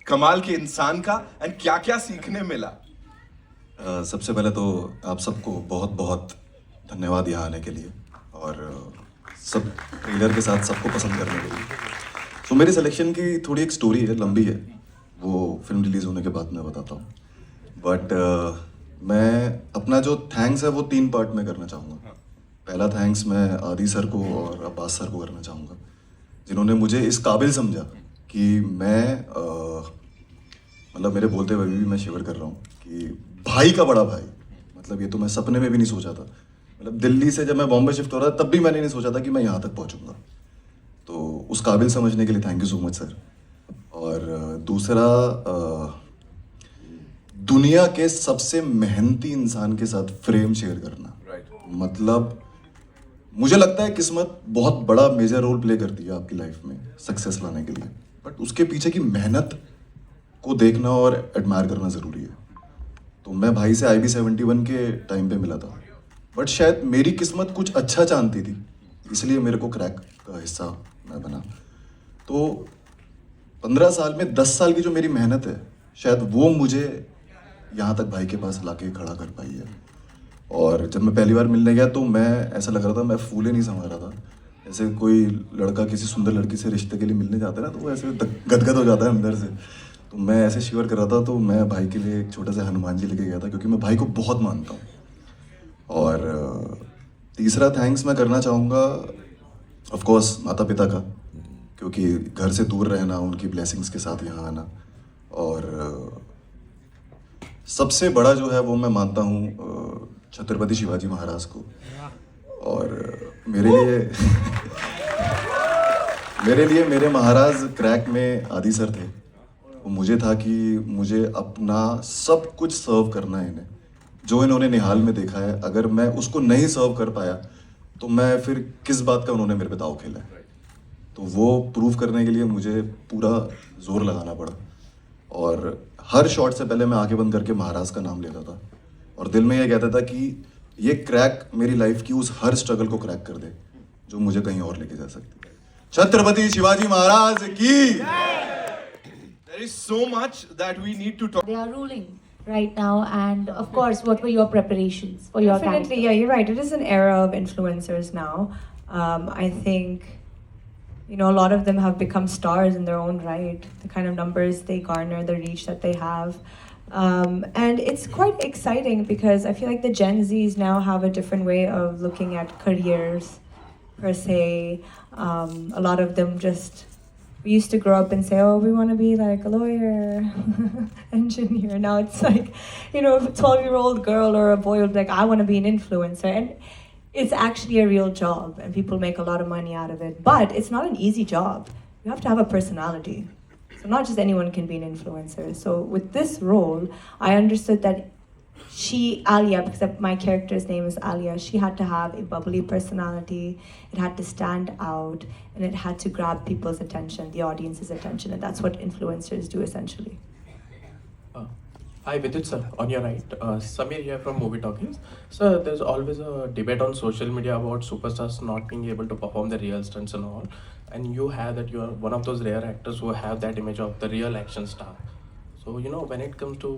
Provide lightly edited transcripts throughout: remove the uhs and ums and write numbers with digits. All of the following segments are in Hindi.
कमाल के इंसान का एंड क्या क्या सीखने मिला? सबसे पहले तो आप सबको बहुत बहुत धन्यवाद यहाँ आने के लिए और सब ट्रेलर के साथ सबको पसंद करने के लिए। तो मेरी सिलेक्शन की थोड़ी एक स्टोरी है, लंबी है, वो फिल्म रिलीज़ होने के बाद मैं बताता हूँ। बट मैं अपना जो थैंक्स है वो 3 पार्ट में करना चाहूँगा। पहला थैंक्स मैं आदि सर को और अब्बास सर को करना चाहूँगा, जिन्होंने मुझे इस काबिल समझा कि मैं मतलब मेरे बोलते हुए भी मैं शिवर कर रहा हूँ कि भाई का बड़ा भाई, मतलब ये तो मैं सपने में भी नहीं सोचा था। मतलब दिल्ली से जब मैं बॉम्बे शिफ्ट हो रहा था तब भी मैंने नहीं सोचा था कि मैं यहाँ तक पहुँचूंगा। तो उस काबिल समझने के लिए thank you so much sir. और दूसरा, दुनिया के सबसे मेहनती इंसान के साथ फ्रेम शेयर करना। मतलब मुझे लगता है किस्मत बहुत बड़ा मेजर रोल प्ले करती है आपकी लाइफ में सक्सेस लाने के लिए, बट उसके पीछे की मेहनत को देखना और एडमायर करना ज़रूरी है। तो मैं भाई से IB-71 के टाइम पे मिला था, बट शायद मेरी किस्मत कुछ अच्छा जानती थी, इसलिए मेरे को क्रैक का हिस्सा मैं बना। तो 15 साल में 10 साल की जो मेरी मेहनत है, शायद वो मुझे यहाँ तक भाई के पास लाके खड़ा कर पाई है। और जब मैं पहली बार मिलने गया तो मैं ऐसा लग रहा था, मैं फूले नहीं समा रहा था। ऐसे कोई लड़का किसी सुंदर लड़की से रिश्ते के लिए मिलने जाता है ना, तो वो ऐसे गदगद हो जाता है अंदर से। तो मैं ऐसे शिवर कर रहा था, तो मैं भाई के लिए एक छोटा सा हनुमान जी लेके गया था, क्योंकि मैं भाई को बहुत मानता हूँ। और तीसरा थैंक्स मैं करना चाहूँगा ऑफ कोर्स माता पिता का, क्योंकि घर से दूर रहना, उनकी ब्लेसिंग्स के साथ यहाँ आना। और सबसे बड़ा जो है वो मैं मानता हूँ छत्रपति शिवाजी महाराज को। और मेरे लिए मेरे महाराज क्रैक में आदि सर थे। वो मुझे था कि मुझे अपना सब कुछ सर्व करना है इन्हें, जो इन्होंने निहाल में देखा है। अगर मैं उसको नहीं सर्व कर पाया तो मैं फिर किस बात का उन्होंने मेरे पे दाव खेला है। तो वो प्रूव करने के लिए मुझे पूरा जोर लगाना पड़ा। और हर शॉट से पहले मैं आंखें बंद करके महाराज का नाम लेता था और दिल में ये कहता था कि ये क्रैक मेरी लाइफ की उस हर स्ट्रगल को क्रैक कर दे जो मुझे कहीं और लेके जा सकती है। छत्रपति शिवाजी महाराज की। There is so much that we need to talk. They are ruling right now, and of course, what were your preparations for your Definitely, character? yeah, you're right. It is an era of influencers now. I think, a lot of them have become stars in their own right. The kind of numbers they garner, the reach that they have. And it's quite exciting because I feel like the Gen Zs now have a different way of looking at careers, per se. A lot of them we used to grow up and say, oh, we want to be like a lawyer, engineer. Now it's like, a 12-year-old girl or a boy will be like, I want to be an influencer. And it's actually a real job and people make a lot of money out of it. But it's not an easy job. You have to have a personality. So not just anyone can be an influencer. So with this role, I understood that Alia, because my character's name is Alia, she had to have a bubbly personality. It had to stand out and it had to grab people's attention, the audience's attention. And that's what influencers do essentially. Hi Vidit sir, on your right, Samir here from Movie Talkies. Sir, there's always a debate on social media about superstars not being able to perform the real stunts and all. And you have that, you are one of those rare actors who have that image of the real action star. So, when it comes to,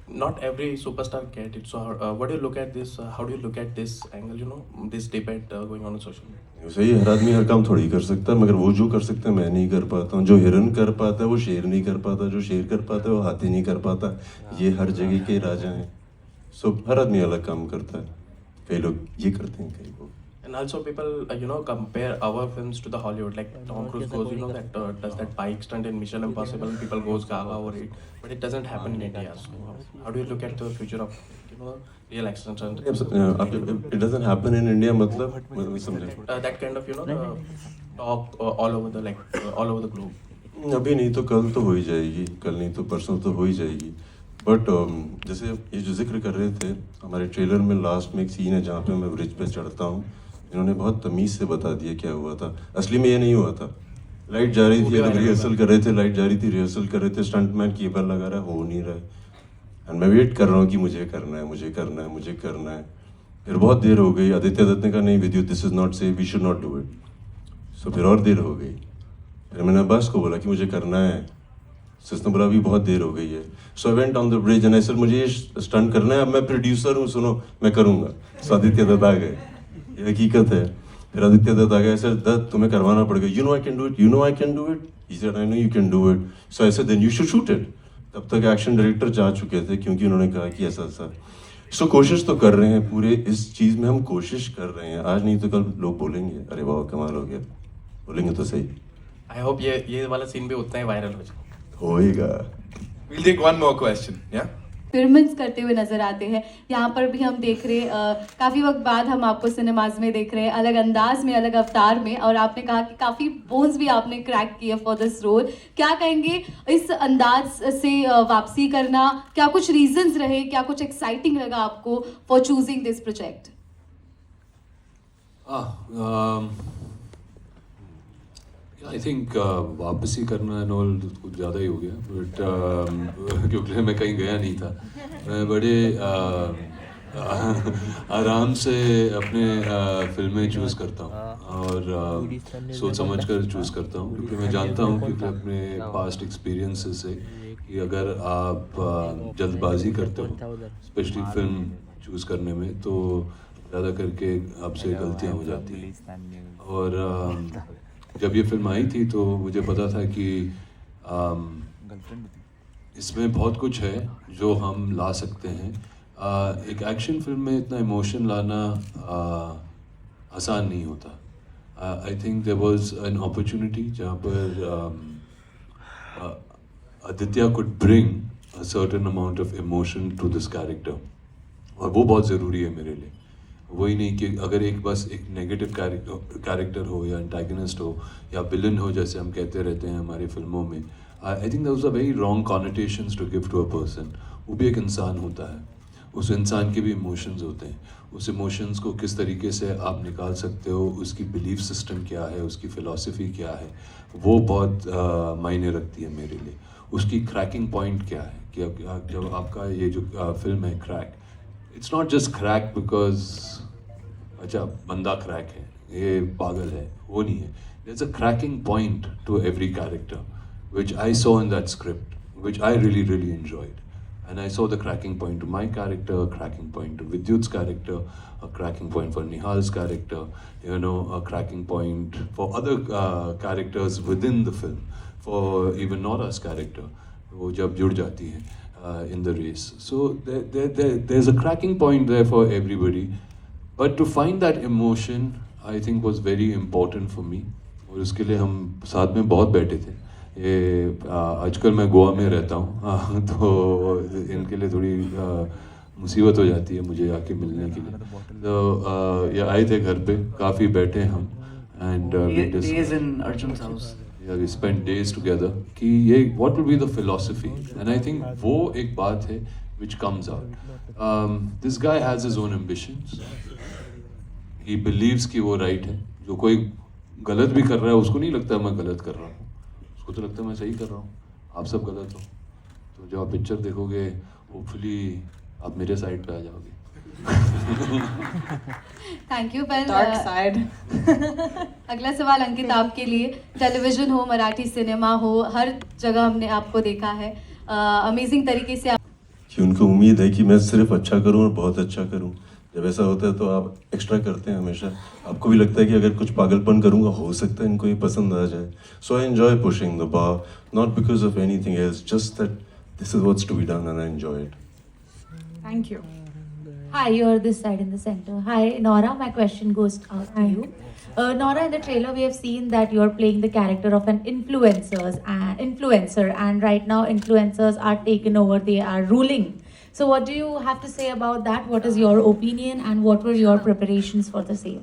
not every superstar get it. So, what do you look at this? How do you look at this angle, this debate going on social media? सही, हर आदमी हर काम थोड़ी कर सकता है, मगर वो जो कर सकता है मैं नहीं कर पाता हूँ। जो हिरन कर पाता है वो शेर नहीं कर पाता, जो शेर कर पाता है वो हाथी नहीं कर पाता। ये हर जगह के राजा हैं। सो हर आदमी अलग काम करता है। कई लोग ये करते हैं, कई लोग। And also people, compare our films to the Hollywood. Like Tom Cruise goes, that does that bike stunt in Mission Impossible, and people goes gaga over it. But it doesn't happen in India. So how do you look at the future of, real action stunt? It doesn't happen in India, मतलब that kind of, the talk all over the all over the globe. अभी नहीं तो कल तो हो ही जाएगी, कल नहीं तो परसों तो हो ही जाएगी। बट जैसे ये जो जिक्र कर रहे थे, हमारे ट्रेलर में लास्ट में एक सीन है जहाँ पे मैं ब्रिज पे चढ़ता हूँ। इन्होंने बहुत तमीज़ से बता दिया क्या हुआ था। असली में ये नहीं हुआ था। लाइट जा रही थी, रिहर्सल कर रहे थे, लाइट जा रही थी, रिहर्सल कर रहे थे, स्टंटमैन केबल लगा रहा है, हो नहीं रहा है। एंड मैं वेट कर रहा हूँ कि मुझे करना है, मुझे करना है, मुझे करना है। फिर बहुत देर हो गई। आदित्य दत्त ने कहा नहीं Vidyut, this is not safe, we should not do it. So फिर और देर हो गई। फिर मैंने अब्बास को बोला कि मुझे करना है। So उसने बोला अभी बहुत देर हो गई है. So I went on the bridge and I said मुझे ये स्टंट करना है, अब मैं प्रोड्यूसर हूँ, सुनो मैं करूँगा. So आदित्य दत्त आ गए. ये हकीकत है. फिर आदित्य दत्त आ गए. I said दत्त तुम्हें करवाना पड़ेगा. You know I can do it. You know I can do it. He said I know you can do it. So I said then you should shoot it. तब तक एक्शन डायरेक्टर जा चुके थे क्योंकि उन्होंने कहा कि ऐसा ऐसा. So कोशिश तो कर रहे हैं, पूरे इस चीज़ में हम कोशिश कर रहे हैं. आज नहीं तो कल लोग बोलेंगे अरे वाह कमाल हो गया. बोलेंगे तो सही. आई होप ये वाला सीन भी उतना ही वायरल हो जाए. होएगा. We'll take one more question. Yeah. Experiments करते हुए नजर आते हैं. यहाँ पर भी हम देख रहे काफ़ी वक्त बाद हम आपको सिनेमाज में देख रहे हैं, अलग अंदाज में, अलग अवतार में, और आपने कहा कि काफ़ी बोन्स भी आपने क्रैक किए फॉर दिस रोल. क्या कहेंगे इस अंदाज से वापसी करना, क्या कुछ रीजंस रहे, क्या कुछ एक्साइटिंग लगा आपको for choosing this project? I think वापसी करना एंड ऑल कुछ ज़्यादा ही हो गया, बट क्योंकि मैं कहीं गया नहीं था. मैं बड़े आराम से अपने फिल्में चूज़ करता हूँ और सोच समझ कर चूज़ करता हूँ, क्योंकि मैं जानता हूँ क्योंकि अपने पास्ट एक्सपीरियंसेस से कि अगर आप जल्दबाजी करते हो स्पेशली फिल्म चूज़ करने में तो ज़्यादा करके आपसे गलतियाँ हो जाती हैं. और जब ये फिल्म आई थी तो मुझे पता था कि इसमें बहुत कुछ है जो हम ला सकते हैं. एक एक्शन फिल्म में इतना इमोशन लाना आसान नहीं होता. I think there was an opportunity जहाँ पर Aditya could bring a certain amount of emotion to this character, और वो बहुत ज़रूरी है मेरे लिए. वही नहीं कि अगर बस एक नेगेटिव कैरेक्टर हो या एंटागनिस्ट हो या विलन हो जैसे हम कहते रहते हैं हमारी फिल्मों में. I think that's a very wrong connotations to give to a person. वो भी एक इंसान होता है, उस इंसान के भी इमोशंस होते हैं. उस इमोशंस को किस तरीके से आप निकाल सकते हो, उसकी बिलीफ सिस्टम क्या है, उसकी फ़िलॉसफी क्या है, वो बहुत मायने रखती है मेरे लिए. उसकी क्रैकिंग पॉइंट क्या है कि जब आपका ये जो फिल्म है crack, it's not just crack because अच्छा बंदा क्रैक है, ये पागल है, वो नहीं है. There is a cracking point to every character which I saw in that script which I really enjoyed. And I saw the cracking point to my character, a cracking point to Vidyut's character, a cracking point for Nihal's character, you know, a cracking point for other characters within the film, for even Nora's character, wo jab jud jati hai in the race. So there's a cracking point there for everybody. But to find that emotion, I think was very important for me. और उसके लिए हम साथ में बहुत बैठे थे. ये आजकल मैं गोवा में रहता हूँ तो इनके लिए थोड़ी मुसीबत हो जाती है मुझे आके मिलने के लिए. तो ये आए थे घर पे, काफ़ी बैठे हम and we spend days together कि ये what will be the philosophy. And I think वो एक बात है which comes out. This guy has his own ambitions. He believes कि वो राइट है. जो कोई गलत भी कर रहा है उसको नहीं लगता मैं गलत कर रहा हूँ, उसको तो लगता है मैं सही कर रहा हूँ, आप सब गलत हो. तो जब आप पिक्चर देखोगे होपफुली आप मेरे साइड पे आ जाओगे. Thank you. Well Dark side. अगला सवाल अंकित आपके लिए. टेलीविजन हो, मराठी सिनेमा हो, हर जगह हमने आपको देखा है अमेजिंग तरीके से. कि उनको उम्मीद है कि मैं सिर्फ अच्छा करूं और बहुत अच्छा करूं. जब ऐसा होता है तो आप एक्स्ट्रा करते हैं हमेशा. आपको भी लगता है कि अगर कुछ पागलपन करूंगा हो सकता है इनको ये पसंद आ जाए. So I enjoy pushing the bar, not because of anything else, just that this is what's to be done and I enjoy it. Thank you. Hi, you're this side in the center. Hi, Nora. My question goes out to you. Nora, in the trailer, we have seen that you're playing the character of an influencer, and right now, influencers are taken over. They are ruling. So, what do you have to say about that? What is your opinion, and what were your preparations for the same?